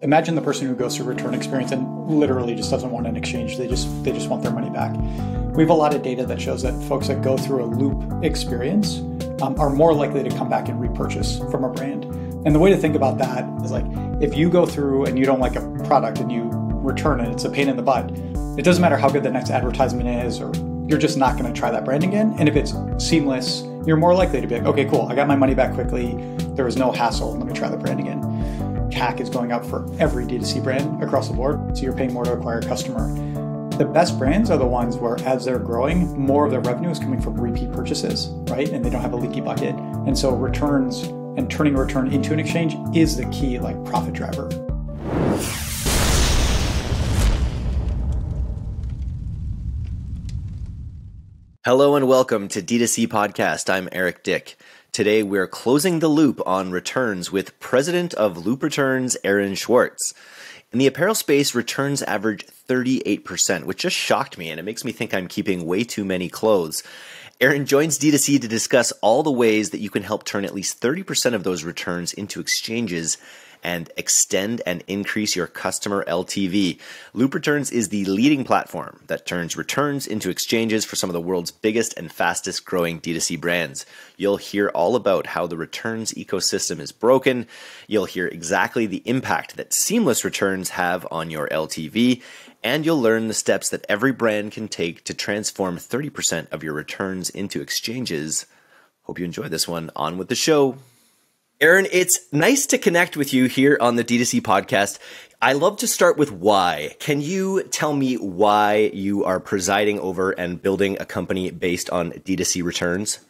Imagine the person who goes through return experience and literally just doesn't want an exchange. They just want their money back. We have a lot of data that shows that folks that go through a loop experience are more likely to come back and repurchase from a brand. And the way to think about that is like, if you go through and you don't like a product and you return it, it's a pain in the butt. It doesn't matter how good the next advertisement is, or you're just not going to try that brand again. And if it's seamless, you're more likely to be like, okay, cool, I got my money back quickly. There was no hassle. Let me try the brand again. CAC is going up for every DTC brand across the board. So you're paying more to acquire a customer. The best brands are the ones where, as they're growing, more of their revenue is coming from repeat purchases, right? And they don't have a leaky bucket. And so returns and turning a return into an exchange is the key, like, profit driver. Hello and welcome to DTC Podcast. I'm Eric Dick. Today we're closing the loop on returns with President of Loop Returns, Aaron Schwartz. In the apparel space, returns average 38%, which just shocked me, and it makes me think I'm keeping way too many clothes. Aaron joins D2C to discuss all the ways that you can help turn at least 30% of those returns into exchanges and extend and increase your customer LTV. Loop Returns is the leading platform that turns returns into exchanges for some of the world's biggest and fastest growing D2C brands. You'll hear all about how the returns ecosystem is broken. You'll hear exactly the impact that seamless returns have on your LTV. And you'll learn the steps that every brand can take to transform 30% of your returns into exchanges. Hope you enjoy this one. On with the show. Aaron, it's nice to connect with you here on the D2C podcast. I love to start with why. Can you tell me why you are presiding over and building a company based on D2C returns?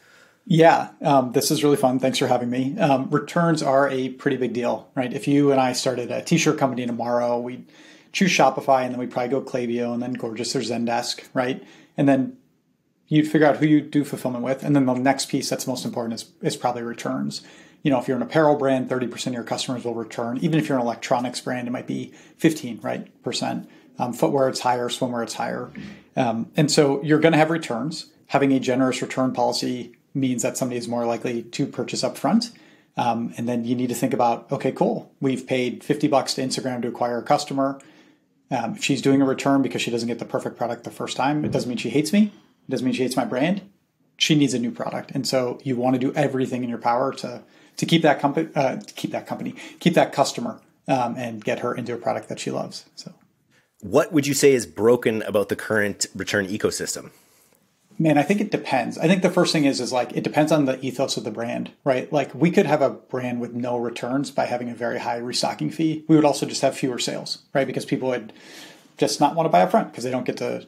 Yeah, this is really fun. Thanks for having me. Returns are a pretty big deal, right? If you and I started a t-shirt company tomorrow, we'd choose Shopify, and then we'd probably go Klaviyo, and then Gorgeous or Zendesk, right? And then you'd figure out who you do fulfillment with. And then the next piece that's most important is probably returns. You know, if you're an apparel brand, 30% of your customers will return. Even if you're an electronics brand, it might be 15%, right? Footwear, it's higher. Swimwear, it's higher. And so you're going to have returns. Having a generous return policy means that somebody is more likely to purchase up front. And then you need to think about, okay, cool. We've paid $50 to Instagram to acquire a customer. If she's doing a return because she doesn't get the perfect product the first time, it doesn't mean she hates me. It doesn't mean she hates my brand. She needs a new product. And so you want to do everything in your power to keep that customer, and get her into a product that she loves. So, what would you say is broken about the current return ecosystem? Man, I think it depends. I think the first thing is like, it depends on the ethos of the brand, right? Like, we could have a brand with no returns by having a very high restocking fee. We would also just have fewer sales, right? Because people would just not want to buy up front because they don't get to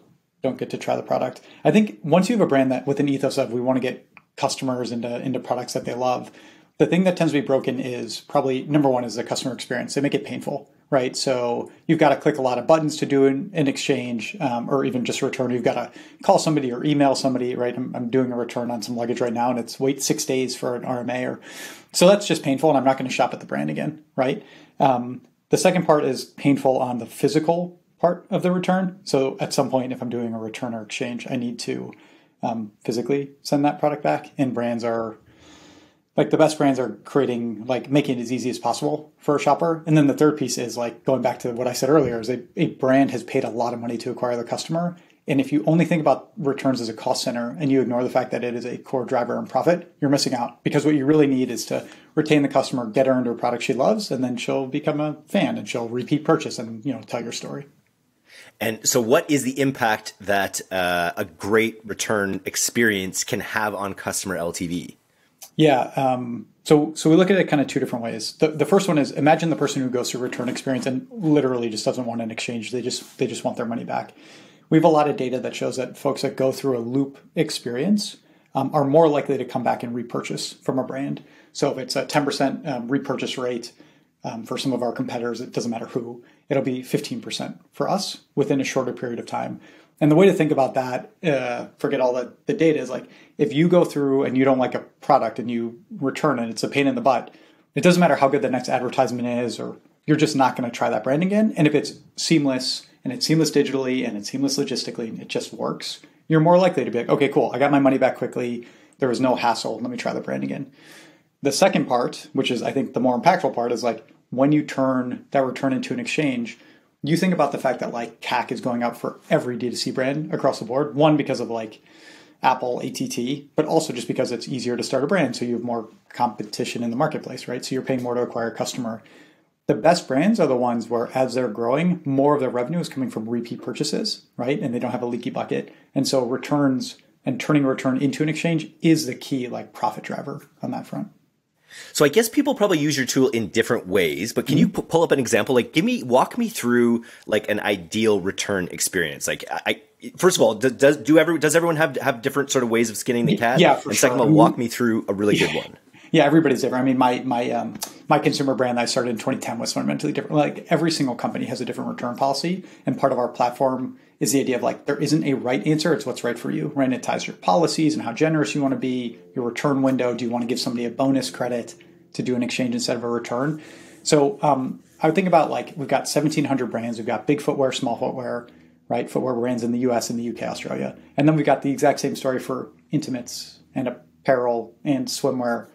try the product. I think once you have a brand that with an ethos of we want to get customers into products that they love, the thing that tends to be broken is probably, number one, is the customer experience. They make it painful, right? So you've got to click a lot of buttons to do an exchange, or even just a return. You've got to call somebody or email somebody, right? I'm doing a return on some luggage right now, and it's wait 6 days for an RMA. So that's just painful, and I'm not going to shop at the brand again, right? The second part is painful on the physical part of the return. So at some point, if I'm doing a return or exchange, I need to physically send that product back. And brands are, like, the best brands are creating, like, making it as easy as possible for a shopper. And then the third piece is, like, going back to what I said earlier, is a brand has paid a lot of money to acquire the customer. And if you only think about returns as a cost center and you ignore the fact that it is a core driver in profit, you're missing out. Because what you really need is to retain the customer, get her into a product she loves, and then she'll become a fan and she'll repeat purchase and, tell your story. And so what is the impact that a great return experience can have on customer LTV? Yeah. So we look at it kind of two different ways. The first one is, imagine the person who goes through return experience and literally just doesn't want an exchange. They just want their money back. We have a lot of data that shows that folks that go through a loop experience are more likely to come back and repurchase from a brand. So if it's a 10% repurchase rate for some of our competitors, it doesn't matter who, it'll be 15% for us within a shorter period of time. And the way to think about that, forget all the data, is like, if you go through and you don't like a product and you return it, it's a pain in the butt. It doesn't matter how good the next advertisement is, or you're just not going to try that brand again. And if it's seamless, and it's seamless digitally, and it's seamless logistically, and it just works, you're more likely to be like, okay, cool, I got my money back quickly. There was no hassle. Let me try the brand again. The second part, which is I think the more impactful part, is like, when you turn that return into an exchange, you think about the fact that like CAC is going up for every D2C brand across the board. One, because of like Apple, ATT, but also just because it's easier to start a brand. So you have more competition in the marketplace, right? So you're paying more to acquire a customer. The best brands are the ones where as they're growing, more of their revenue is coming from repeat purchases, right? And they don't have a leaky bucket. And so returns and turning a return into an exchange is the key like profit driver on that front. So I guess people probably use your tool in different ways, but can you pull up an example? Like walk me through like an ideal return experience. Like first of all, does everyone have different sort of ways of skinning the cat? Yeah, for and sure. second of all, walk me through a really good one. Yeah, everybody's different. I mean, my consumer brand that I started in 2010 was fundamentally different. Like every single company has a different return policy, and part of our platform is the idea of like there isn't a right answer; it's what's right for you. Right? And it ties your policies and how generous you want to be, your return window. Do you want to give somebody a bonus credit to do an exchange instead of a return? So I would think about like we've got 1,700 brands. We've got big footwear, small footwear, right? Footwear brands in the U.S. and the U.K., Australia, and then we've got the exact same story for intimates and apparel and swimwear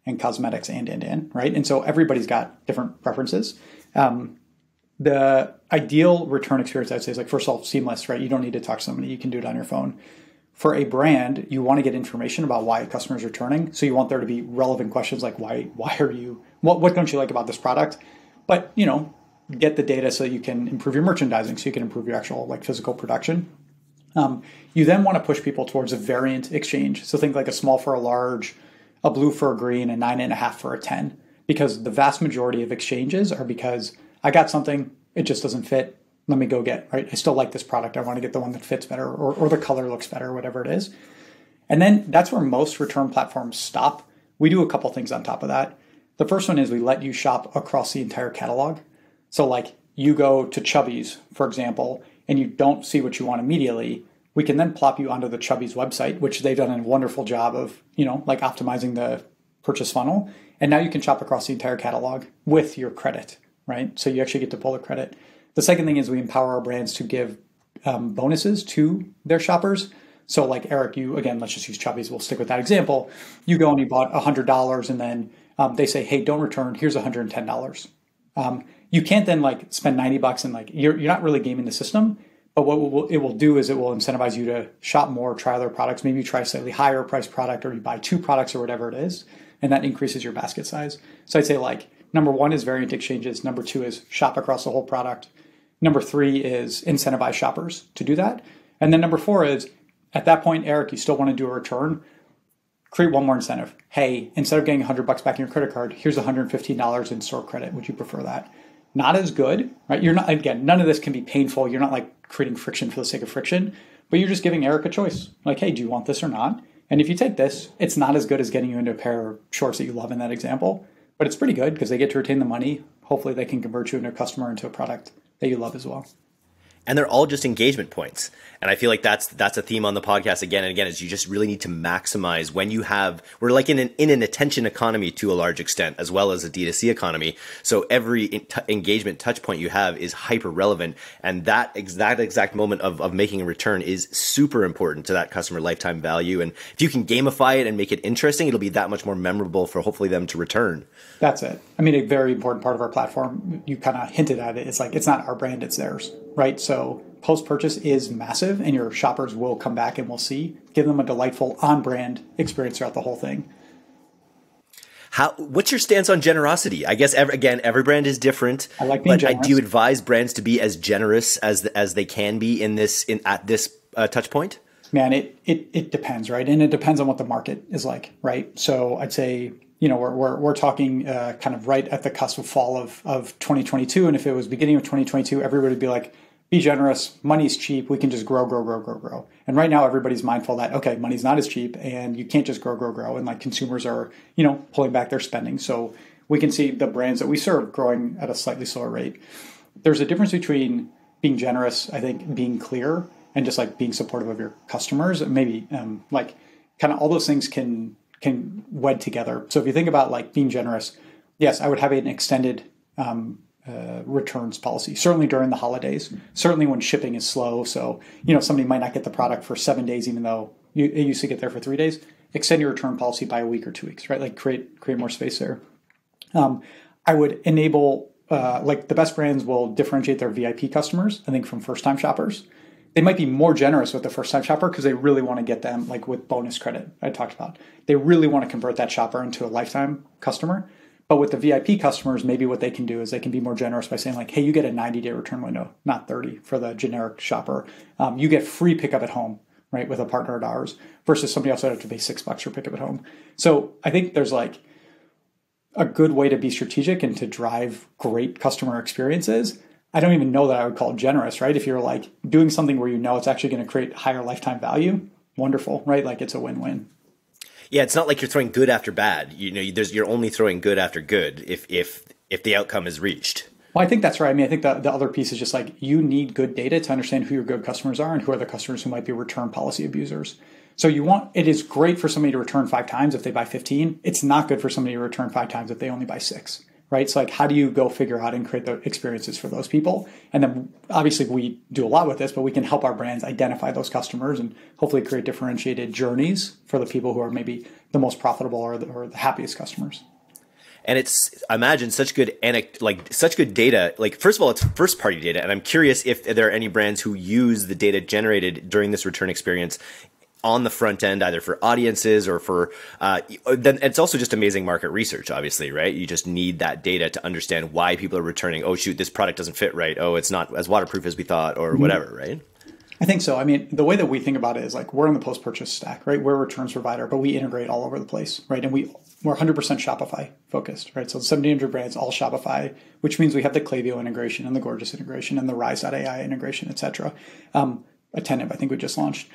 and cosmetics and, right? And so everybody's got different preferences. The ideal return experience, I'd say, is like, first of all, seamless, right? You don't need to talk to somebody. You can do it on your phone. For a brand, you want to get information about why a customer is returning. So you want there to be relevant questions like, why are you, what don't you like about this product? But, you know, get the data so you can improve your merchandising, so you can improve your actual like physical production. You then want to push people towards a variant exchange. So think like a small for a large, a blue for a green, a 9.5 for a 10, because the vast majority of exchanges are because I got something, it just doesn't fit. Let me go get, right? I still like this product. I want to get the one that fits better or the color looks better, whatever it is. And then that's where most return platforms stop. We do a couple things on top of that. The first one is we let you shop across the entire catalog. So like you go to Chubby's, for example, and you don't see what you want immediately. We can then plop you onto the Chubby's website, which they've done a wonderful job of, you know, like optimizing the purchase funnel. And now you can shop across the entire catalog with your credit, right? So you actually get to pull the credit. The second thing is we empower our brands to give bonuses to their shoppers. So like Eric, you, again, let's just use Chubby's. We'll stick with that example. You go and you bought $100 and then they say, hey, don't return. Here's $110. You can't then like spend $90 and like, you're not really gaming the system. But what it will do is it will incentivize you to shop more, try other products. Maybe you try a slightly higher price product or you buy 2 products or whatever it is. And that increases your basket size. So I'd say like number 1 is variant exchanges. Number 2 is shop across the whole product. Number 3 is incentivize shoppers to do that. And then number 4 is at that point, Eric, you still want to do a return. Create one more incentive. Hey, instead of getting $100 back in your credit card, here's $115 in store credit. Would you prefer that? Not as good, right? You're not, again, none of this can be painful. You're not like creating friction for the sake of friction, but you're just giving Eric a choice. Like, hey, do you want this or not? And if you take this, it's not as good as getting you into a pair of shorts that you love in that example, but it's pretty good because they get to retain the money. Hopefully they can convert you into a customer into a product that you love as well. And they're all just engagement points. And I feel like that's a theme on the podcast again and again, is you just really need to maximize when you have, we're like in an attention economy to a large extent, as well as a D2C economy. So every engagement touch point you have is hyper relevant. And that exact moment of making a return is super important to that customer lifetime value. And if you can gamify it and make it interesting, it'll be that much more memorable for hopefully them to return. That's it. I mean, a very important part of our platform, you kind of hinted at it. It's like, it's not our brand, it's theirs, right? So post-purchase is massive and your shoppers will come back and will see. Give them a delightful on-brand experience throughout the whole thing. What's your stance on generosity? I guess, every brand is different. I like being generous. Do you advise brands to be as generous as they can be at this touch point? Man, it depends, right? And it depends on what the market is like, right? So I'd say, you know, we're talking kind of right at the cusp of fall of 2022. And if it was beginning of 2022, everybody would be like, be generous, money's cheap, we can just grow. And right now everybody's mindful that, okay, money's not as cheap and you can't just grow. And like consumers are, you know, pulling back their spending. So we can see the brands that we serve growing at a slightly slower rate. There's a difference between being generous, I think, being clear and just like being supportive of your customers. Maybe like kind of all those things can wed together. So if you think about like being generous, yes, I would have an extended returns policy, certainly during the holidays, certainly when shipping is slow. So, you know, somebody might not get the product for 7 days, even though it used to get there for 3 days. Extend your return policy by a week or 2 weeks, right? Like create more space there. I would enable, like the best brands will differentiate their VIP customers, I think, from first-time shoppers. They might be more generous with the first-time shopper because they really want to get them, like with bonus credit I talked about. They really want to convert that shopper into a lifetime customer. But with the VIP customers, maybe what they can do is they can be more generous by saying like, hey, you get a 90-day return window, not 30 for the generic shopper. You get free pickup at home, right, with a partner of ours versus somebody else that have to pay $6 for pickup at home. So I think there's like a good way to be strategic and to drive great customer experiences. I don't even know that I would call it generous, right? If you're like doing something where you know it's actually going to create higher lifetime value, wonderful, right? Like it's a win-win. Yeah, it's not like you're throwing good after bad. You're only throwing good after good if the outcome is reached. Well, I think that's right. I mean, I think the other piece is just like you need good data to understand who your good customers are and who are the customers who might be return policy abusers. So it is great for somebody to return 5 times if they buy 15. It's not good for somebody to return 5 times if they only buy 6, right? So like, how do you go figure out and create the experiences for those people? And then obviously we do a lot with this, but we can help our brands identify those customers and hopefully create differentiated journeys for the people who are maybe the most profitable or the happiest customers. And I imagine such good data. Like, first of all, it's first party data. And I'm curious if there are any brands who use the data generated during this return experience on the front end, either for audiences or for, then it's also just amazing market research, obviously, right? You just need that data to understand why people are returning. Oh, shoot, this product doesn't fit right. Oh, it's not as waterproof as we thought or whatever, right? I think so. I mean, the way that we think about it is like we're in the post-purchase stack, right? We're a returns provider, but we integrate all over the place, right? And we're 100% Shopify focused, right? So 1,700 brands, all Shopify, which means we have the Klaviyo integration and the Gorgeous integration and the Rise.ai integration, et cetera. Attentive, I think we just launched.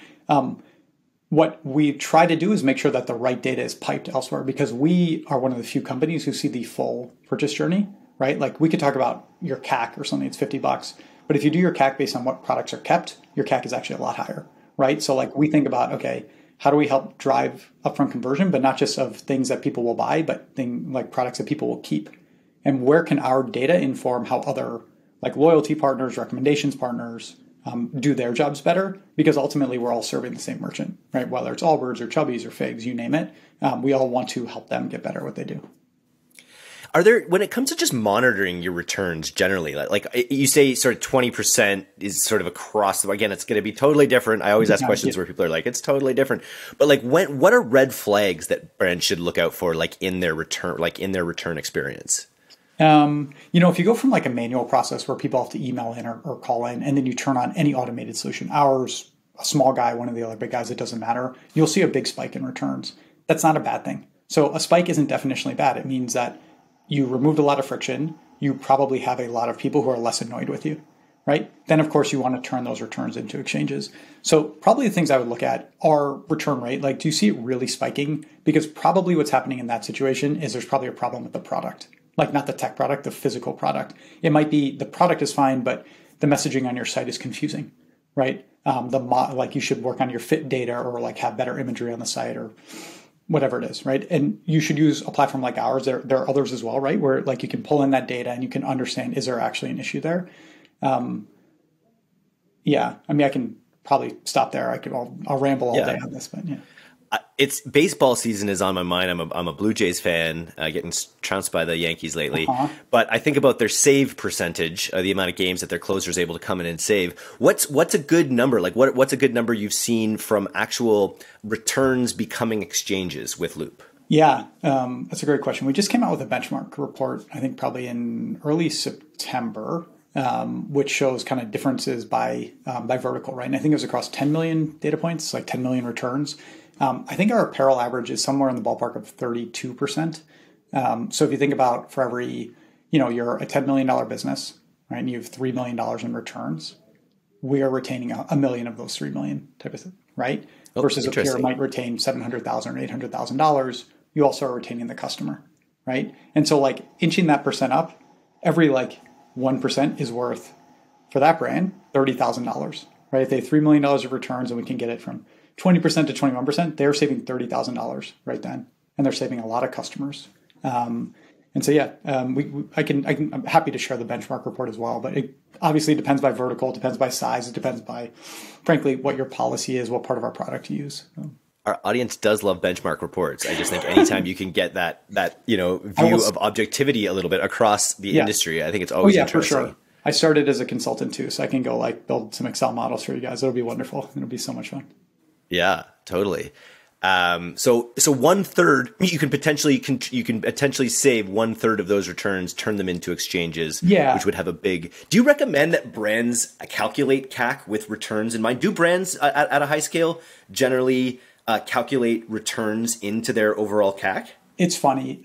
What we try to do is make sure that the right data is piped elsewhere because we are one of the few companies who see the full purchase journey, right? Like we could talk about your CAC or something, it's $50. But if you do your CAC based on what products are kept, your CAC is actually a lot higher, right? So like we think about, okay, how do we help drive upfront conversion, but not just of things that people will buy, but like products that people will keep? And where can our data inform how other like loyalty partners, recommendations partners, do their jobs better? Because ultimately we're all serving the same merchant, right? Whether it's Allbirds or Chubbies or Figs, you name it, we all want to help them get better at what they do. Are there, when it comes to just monitoring your returns generally, like you say sort of 20% is sort of across, again, it's going to be totally different. I always ask questions where people are like, it's totally different. But like what are red flags that brands should look out for like in their return experience? If you go from like a manual process where people have to email in or call in, and then you turn on any automated solution, ours, a small guy, one of the other big guys, it doesn't matter, you'll see a big spike in returns. That's not a bad thing. So a spike isn't definitionally bad. It means that you removed a lot of friction. You probably have a lot of people who are less annoyed with you, right? Then, of course, you want to turn those returns into exchanges. So probably the things I would look at are return rate. Like, do you see it really spiking? Because probably what's happening in that situation is there's probably a problem with the product. Like not the tech product, the physical product. It might be the product is fine, but the messaging on your site is confusing, right? Like you should work on your fit data or like have better imagery on the site or whatever it is, right? And you should use a platform like ours. There are others as well, right? Where like you can pull in that data and you can understand, is there actually an issue there? Yeah, I mean, I can probably stop there. I'll ramble all day on this, but yeah. It's baseball season is on my mind. I'm a Blue Jays fan, getting trounced by the Yankees lately. But I think about their save percentage, the amount of games that their closer is able to come in and save. What's a good number? Like what's a good number you've seen from actual returns becoming exchanges with Loop? Yeah, that's a great question. We just came out with a benchmark report, I think probably in early September, which shows kind of differences by vertical, right? And I think it was across 10 million data points, like 10 million returns. I think our apparel average is somewhere in the ballpark of 32%. So if you think about for every, you're a $10 million business, right? And you have $3 million in returns, we are retaining a million of those 3 million type of thing, right? Versus a peer might retain $700,000 or $800,000. You also are retaining the customer, right? And so like inching that percent up, every like 1% is worth for that brand $30,000, right? If they have $3 million of returns and we can get it from 20% to 21%, they're saving $30,000 right then. And they're saving a lot of customers. And so, I'm happy to share the benchmark report as well, but it obviously depends by vertical, it depends by size, it depends by, frankly, what your policy is, what part of our product you use. Our audience does love benchmark reports. I just think anytime you can get that view of objectivity a little bit across the industry, I think it's always interesting. For sure. I started as a consultant too, so I can go like build some Excel models for you guys. It'll be wonderful. It'll be so much fun. Yeah, totally. So 1/3 you can potentially save 1/3 of those returns, turn them into exchanges, which would have a big. Do you recommend that brands calculate CAC with returns in mind? Do brands at a high scale generally calculate returns into their overall CAC? It's funny.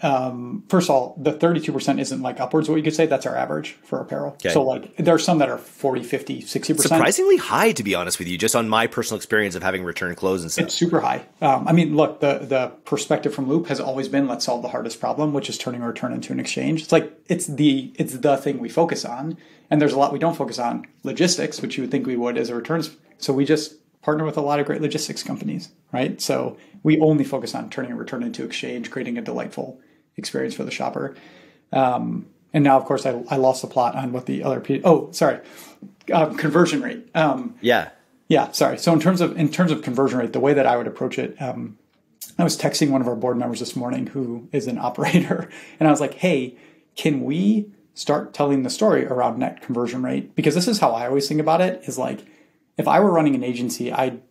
First of all, the 32% isn't like upwards what you could say. That's our average for apparel. Okay. So like there are some that are 40, 50, 60%. Surprisingly high, to be honest with you, just on my personal experience of having return clothes and stuff. It's super high. I mean, look, the perspective from Loop has always been let's solve the hardest problem, which is turning a return into an exchange. It's like it's the thing we focus on. And there's a lot we don't focus on. Logistics, which you would think we would as a returns. So we just partner with a lot of great logistics companies, right? So we only focus on turning a return into exchange, creating a delightful experience for the shopper. And now, of course, I lost the plot on what the other conversion rate. Sorry. So in terms of conversion rate, the way that I would approach it, I was texting one of our board members this morning who is an operator, and I was like, "Hey, can we start telling the story around net conversion rate?" Because this is how I always think about it: is like, if I were running an agency, I'd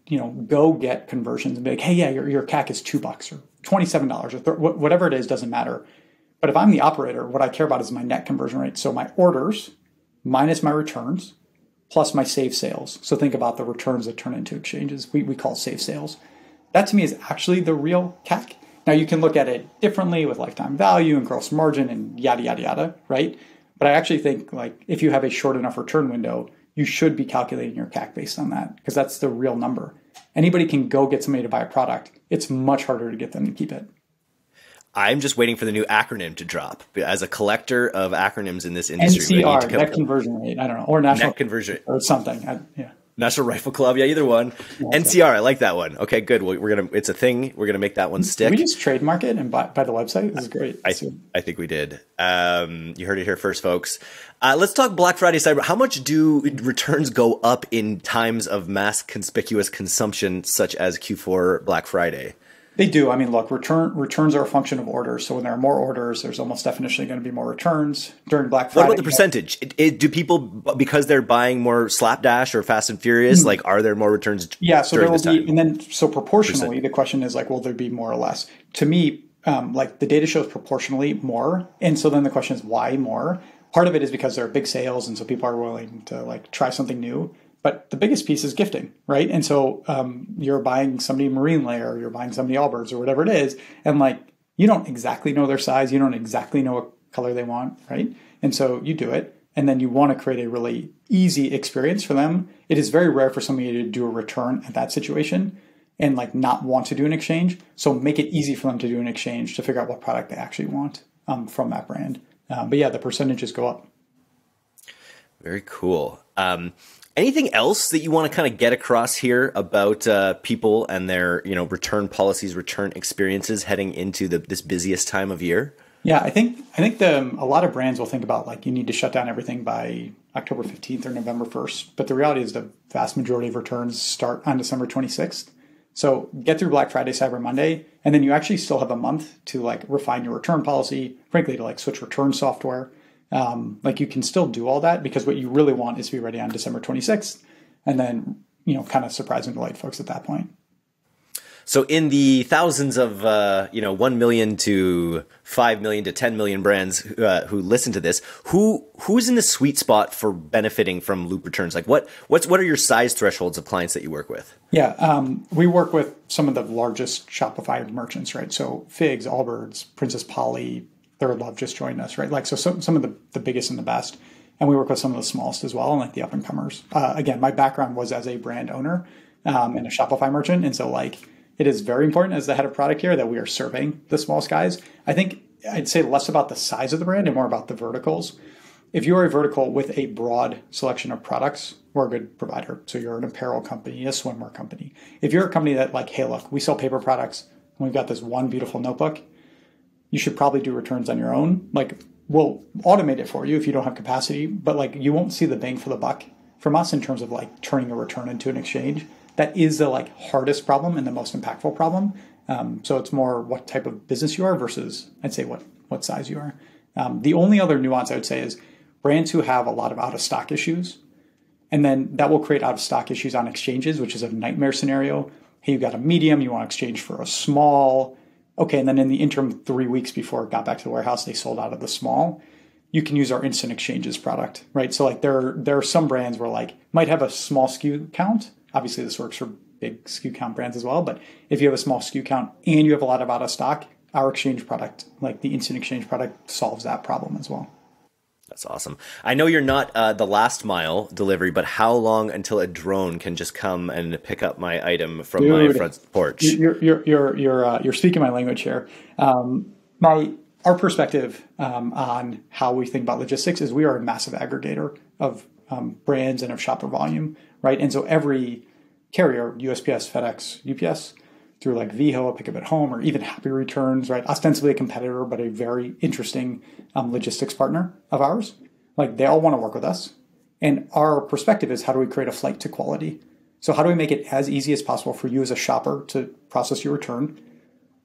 go get conversions and be like, hey, yeah, your CAC is $2 or $27 or whatever it is, doesn't matter. But if I'm the operator, what I care about is my net conversion rate. So my orders minus my returns plus my save sales. So think about the returns that turn into exchanges. We call save sales. That to me is actually the real CAC. Now you can look at it differently with lifetime value and gross margin and yada, yada, yada, right? But I actually think like if you have a short enough return window, you should be calculating your CAC based on that because that's the real number. Anybody can go get somebody to buy a product. It's much harder to get them to keep it. I'm just waiting for the new acronym to drop. As a collector of acronyms in this industry, NCR, net conversion rate. I don't know, or national net conversion or something. National Rifle Club, either one. Yeah, NCR, I like that one. Okay, good. It's a thing. We're gonna make that one stick. Did we just trademark it and buy the website? This is great. I think we did. You heard it here first, folks. Let's talk Black Friday, Cyber. How much do returns go up in times of mass conspicuous consumption, such as Q4 Black Friday? They do. I mean, look, returns are a function of orders. So when there are more orders, there's almost definitionally going to be more returns during Black Friday. What about the percentage? Do people, because they're buying more Slapdash or Fast and Furious, like are there more returns? Yeah, so there will be, and then so proportionally, the question is like, will there be more or less? To me, like the data shows proportionally more, and so then the question is why more? Part of it is because there are big sales, and so people are willing to like try something new. But the biggest piece is gifting, right? And so you're buying somebody Marine Layer, you're buying somebody Allbirds or whatever it is. And like, you don't exactly know their size. You don't exactly know what color they want, right? And so you do it. And then you want to create a really easy experience for them. It is very rare for somebody to do a return at that situation and like not want to do an exchange. So make it easy for them to do an exchange to figure out what product they actually want from that brand. But yeah, the percentages go up. Very cool. Anything else that you want to kind of get across here about people and their, return policies, return experiences heading into this busiest time of year? Yeah, I think a lot of brands will think about like you need to shut down everything by October 15th or November 1st. But the reality is the vast majority of returns start on December 26th. So get through Black Friday, Cyber Monday, and then you actually still have a month to like refine your return policy, frankly, to like switch return software. Like you can still do all that because what you really want is to be ready on December 26th and then, kind of surprise and delight folks at that point. So in the thousands of, 1 million to 5 million to 10 million brands who listen to this, who's in the sweet spot for benefiting from Loop returns? Like what are your size thresholds of clients that you work with? Yeah, we work with some of the largest Shopify merchants, right? So Figs, Allbirds, Princess Polly, Third Love just joined us, right? Like, so some of the biggest and the best. And we work with some of the smallest as well, and like the up and comers. Again, my background was as a brand owner and a Shopify merchant. And so like, it is very important as the head of product here that we are serving the smallest guys. I think I'd say less about the size of the brand and more about the verticals. If you are a vertical with a broad selection of products, we're a good provider. So you're an apparel company, a swimwear company. If you're a company that like, hey, look, we sell paper products and we've got this one beautiful notebook, you should probably do returns on your own. Like we'll automate it for you if you don't have capacity, but like you won't see the bang for the buck from us in terms of like turning a return into an exchange that is the like hardest problem and the most impactful problem. So it's more what type of business you are versus I'd say what size you are. The only other nuance I would say is brands who have a lot of out of stock issues, and then that will create out of stock issues on exchanges, which is a nightmare scenario. Hey, you got a medium, you want to exchange for a small. Okay, and then in the interim 3 weeks before it got back to the warehouse, they sold out of the small. You can use our instant exchanges product, right? So like there are some brands where like might have a small SKU count. Obviously this works for big SKU count brands as well, but if you have a small SKU count and you have a lot of out of stock, our exchange product, like the instant exchange product, solves that problem as well. That's awesome. I know you're not the last mile delivery, but how long until a drone can just come and pick up my item from my front porch? You're speaking my language here. Our perspective on how we think about logistics is we are a massive aggregator of brands and of shopper volume, right? And so every carrier, USPS, FedEx, UPS, through like Viho, Pick Up at Home, or even Happy Returns, right? Ostensibly a competitor, but a very interesting logistics partner of ours. Like they all want to work with us. And our perspective is how do we create a flight to quality? So how do we make it as easy as possible for you as a shopper to process your return?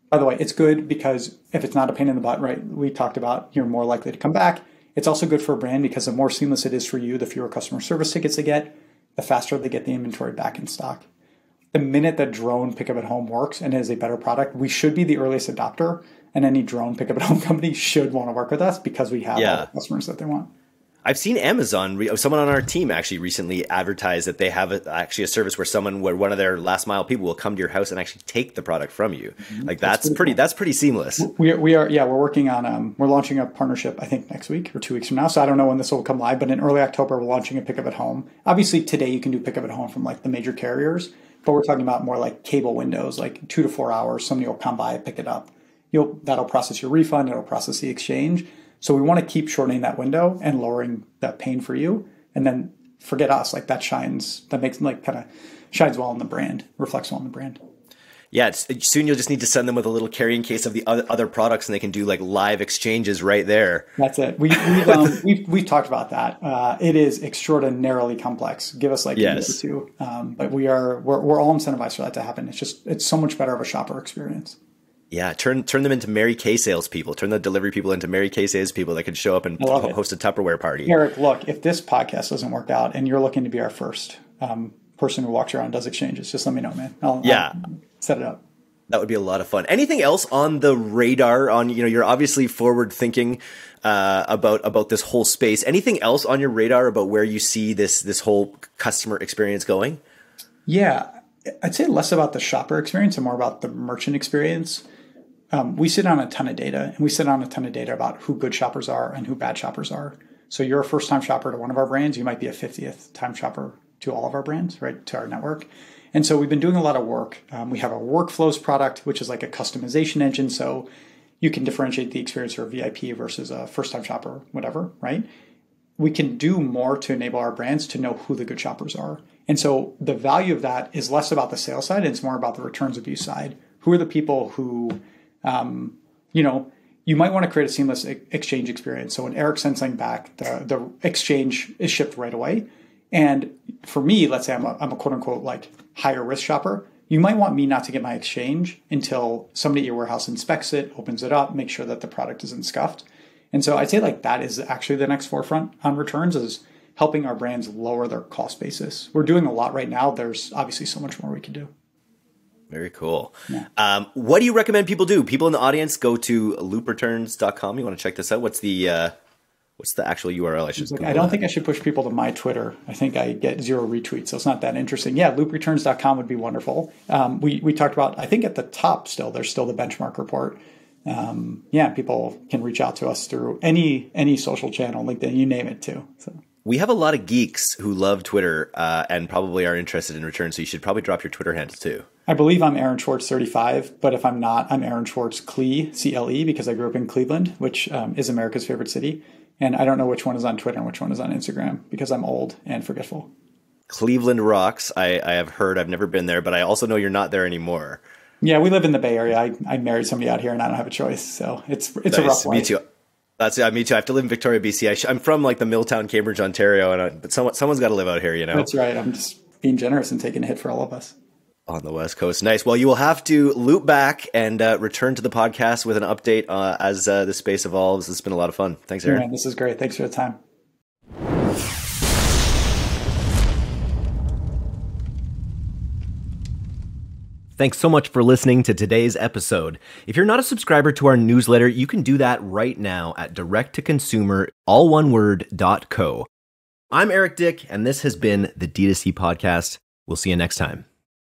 By the way, it's good because if it's not a pain in the butt, right? We talked about you're more likely to come back. It's also good for a brand because the more seamless it is for you, the fewer customer service tickets they get, the faster they get the inventory back in stock. The minute that drone pickup at home works and is a better product, we should be the earliest adopter, and any drone pickup at home company should want to work with us because we have all the customers that they want. I've seen Amazon, someone on our team actually recently advertised that they have actually a service where one of their last mile people will come to your house and actually take the product from you. Mm-hmm. Like that's pretty seamless. We're working on, we're launching a partnership, I think next week or 2 weeks from now. So I don't know when this will come live, but in early October, we're launching a pickup at home. Obviously today you can do pickup at home from like the major carriers, but we're talking about more like cable windows, like 2 to 4 hours. Somebody will come by, pick it up. That'll process your refund. It'll process the exchange. So we want to keep shortening that window and lowering that pain for you. And then forget us, like that shines well in the brand, reflects well on the brand. Yeah, soon you'll just need to send them with a little carrying case of the other products, and they can do like live exchanges right there. That's it. We've talked about that. It is extraordinarily complex. Give us like a year or two, but we're all incentivized for that to happen. It's so much better of a shopper experience. Yeah, turn them into Mary Kay salespeople. Turn the delivery people into Mary Kay salespeople that can show up and host a Tupperware party. Eric, look, if this podcast doesn't work out and you're looking to be our first person who walks around and does exchanges, just let me know, man. I'll set it up. That would be a lot of fun. Anything else on the radar? You're obviously forward thinking about this whole space. Anything else on your radar about where you see this whole customer experience going? Yeah, I'd say less about the shopper experience and more about the merchant experience. We sit on a ton of data, and we sit on a ton of data about who good shoppers are and who bad shoppers are. So you're a first-time shopper to one of our brands. You might be a 50th time shopper to all of our brands, right, to our network. And so we've been doing a lot of work. We have a workflows product, which is like a customization engine. So you can differentiate the experience for a VIP versus a first-time shopper, whatever, right? We can do more to enable our brands to know who the good shoppers are. And so the value of that is less about the sales side. It's more about the returns abuse side. Who are the people who... you might want to create a seamless exchange experience. So when Eric sends something back, the exchange is shipped right away. And for me, let's say I'm a quote unquote like higher risk shopper. You might want me not to get my exchange until somebody at your warehouse inspects it, opens it up, makes sure that the product isn't scuffed. And so I'd say like that is actually the next forefront on returns, is helping our brands lower their cost basis. We're doing a lot right now. There's obviously so much more we can do. Very cool. Yeah. What do you recommend people do? People in the audience, go to loopreturns.com. You want to check this out? What's the actual URL? I don't think I should push people to my Twitter. I think I get 0 retweets, so it's not that interesting. Yeah, loopreturns.com would be wonderful. We talked about, I think at the top there's still the benchmark report. People can reach out to us through any social channel, LinkedIn, you name it too. So. We have a lot of geeks who love Twitter and probably are interested in returns, so you should probably drop your Twitter handle too. I believe I'm Aaron Schwartz 35, but if I'm not, I'm Aaron Schwartz Cle, C-L-E, because I grew up in Cleveland, which is America's favorite city. And I don't know which one is on Twitter and which one is on Instagram because I'm old and forgetful. Cleveland rocks. I have heard. I've never been there, but I also know you're not there anymore. Yeah, we live in the Bay Area. I married somebody out here and I don't have a choice. So it's nice. A rough life. Me too. Me too. I have to live in Victoria, BC. I'm from like the Milltown, Cambridge, Ontario, but someone's got to live out here, you know? That's right. I'm just being generous and taking a hit for all of us. On the West Coast. Nice. Well, you will have to loop back and return to the podcast with an update as the space evolves. It's been a lot of fun. Thanks, Aaron. Yeah, man, this is great. Thanks for the time. Thanks so much for listening to today's episode. If you're not a subscriber to our newsletter, you can do that right now at directtoconsumer.co. I'm Eric Dick, and this has been the D2C Podcast. We'll see you next time.